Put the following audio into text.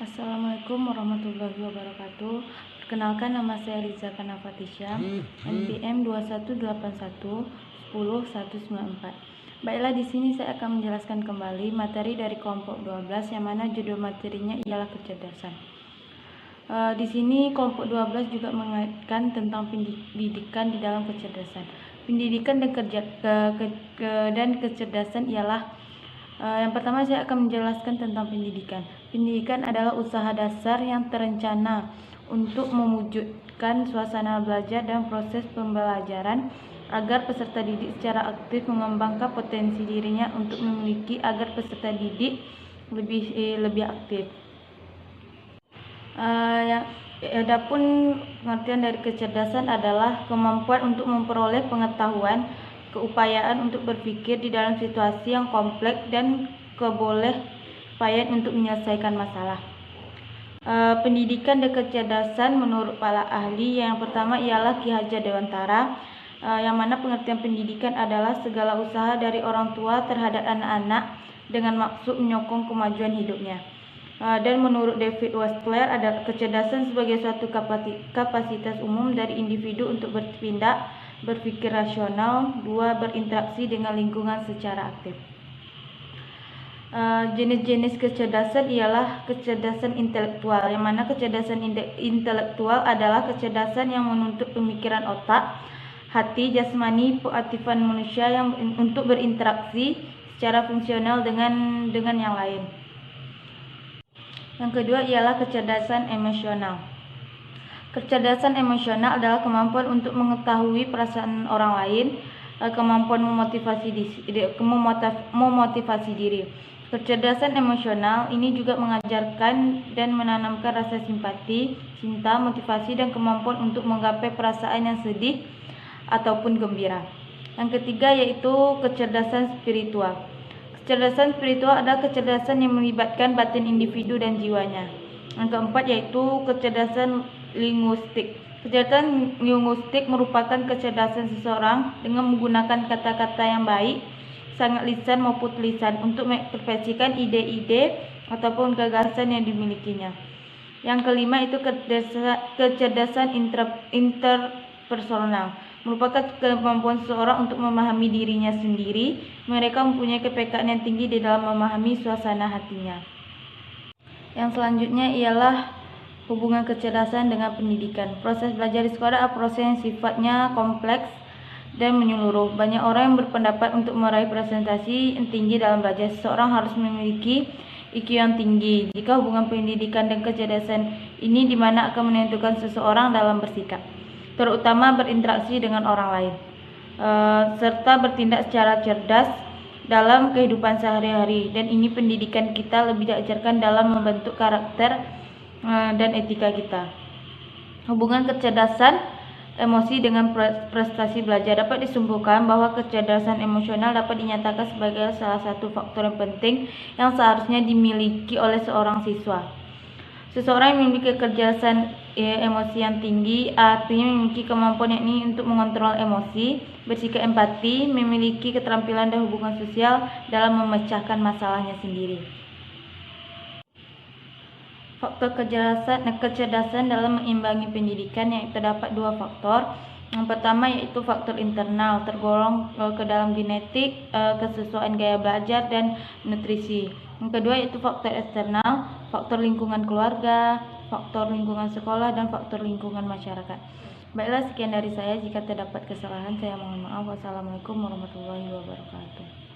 Assalamualaikum warahmatullahi wabarakatuh. Perkenalkan, nama saya Riza Kanafatisya, NPM 2181101194. Baiklah, di sini saya akan menjelaskan kembali materi dari kelompok 12 yang mana judul materinya ialah kecerdasan. Di sini kelompok 12 juga mengaitkan tentang pendidikan di dalam kecerdasan. Pendidikan dan kecerdasan ialah yang pertama saya akan menjelaskan tentang pendidikan. Pendidikan adalah usaha dasar yang terencana untuk mewujudkan suasana belajar dan proses pembelajaran agar peserta didik secara aktif mengembangkan potensi dirinya untuk memiliki agar peserta didik lebih aktif. Adapun pengertian dari kecerdasan adalah kemampuan untuk memperoleh pengetahuan, keupayaan untuk berpikir di dalam situasi yang kompleks, dan kebolehpayaan untuk menyelesaikan masalah. Pendidikan dan kecerdasan menurut para ahli yang pertama ialah Ki Hajar Dewantara, yang mana pengertian pendidikan adalah segala usaha dari orang tua terhadap anak-anak dengan maksud menyokong kemajuan hidupnya. Dan menurut David Westclair, ada kecerdasan sebagai suatu kapasitas umum dari individu untuk bertindak, berpikir rasional, berinteraksi dengan lingkungan secara aktif. Jenis-jenis kecerdasan ialah kecerdasan intelektual, yang mana kecerdasan intelektual adalah kecerdasan yang menuntut pemikiran otak, hati, jasmani, keaktifan manusia yang untuk berinteraksi secara fungsional dengan yang lain. Yang kedua ialah kecerdasan emosional. Kecerdasan emosional adalah kemampuan untuk mengetahui perasaan orang lain, kemampuan memotivasi diri. Kecerdasan emosional ini juga mengajarkan dan menanamkan rasa simpati, cinta, motivasi, dan kemampuan untuk menggapai perasaan yang sedih ataupun gembira. Yang ketiga yaitu kecerdasan spiritual. Kecerdasan spiritual adalah kecerdasan yang melibatkan batin individu dan jiwanya. Yang keempat yaitu kecerdasan linguistik. Kecerdasan linguistik merupakan kecerdasan seseorang dengan menggunakan kata-kata yang baik, sangat lisan maupun tulisan untuk mengekspresikan ide-ide ataupun gagasan yang dimilikinya. Yang kelima itu kecerdasan interpersonal, merupakan kemampuan seseorang untuk memahami dirinya sendiri. Mereka mempunyai kepekaan yang tinggi di dalam memahami suasana hatinya. Yang selanjutnya ialah hubungan kecerdasan dengan pendidikan. Proses belajar di sekolah adalah proses yang sifatnya kompleks dan menyeluruh. Banyak orang yang berpendapat untuk meraih presentasi yang tinggi dalam belajar, seseorang harus memiliki IQ yang tinggi. Jika hubungan pendidikan dan kecerdasan ini di mana akan menentukan seseorang dalam bersikap, terutama berinteraksi dengan orang lain, serta bertindak secara cerdas dalam kehidupan sehari-hari. Dan ini pendidikan kita lebih diajarkan dalam membentuk karakter dan etika kita. Hubungan kecerdasan emosi dengan prestasi belajar. Dapat disimpulkan bahwa kecerdasan emosional dapat dinyatakan sebagai salah satu faktor yang penting yang seharusnya dimiliki oleh seorang siswa. Seseorang yang memiliki kecerdasan emosi yang tinggi artinya memiliki kemampuan yakni untuk mengontrol emosi, bersikap empati, memiliki keterampilan dan hubungan sosial dalam memecahkan masalahnya sendiri. Faktor kecerdasan dalam mengimbangi pendidikan, yang terdapat dua faktor. Yang pertama yaitu faktor internal, tergolong ke dalam genetik, kesesuaian gaya belajar, dan nutrisi. Yang kedua yaitu faktor eksternal, faktor lingkungan keluarga, faktor lingkungan sekolah, dan faktor lingkungan masyarakat. Baiklah, sekian dari saya. Jika terdapat kesalahan saya mohon maaf. Wassalamualaikum warahmatullahi wabarakatuh.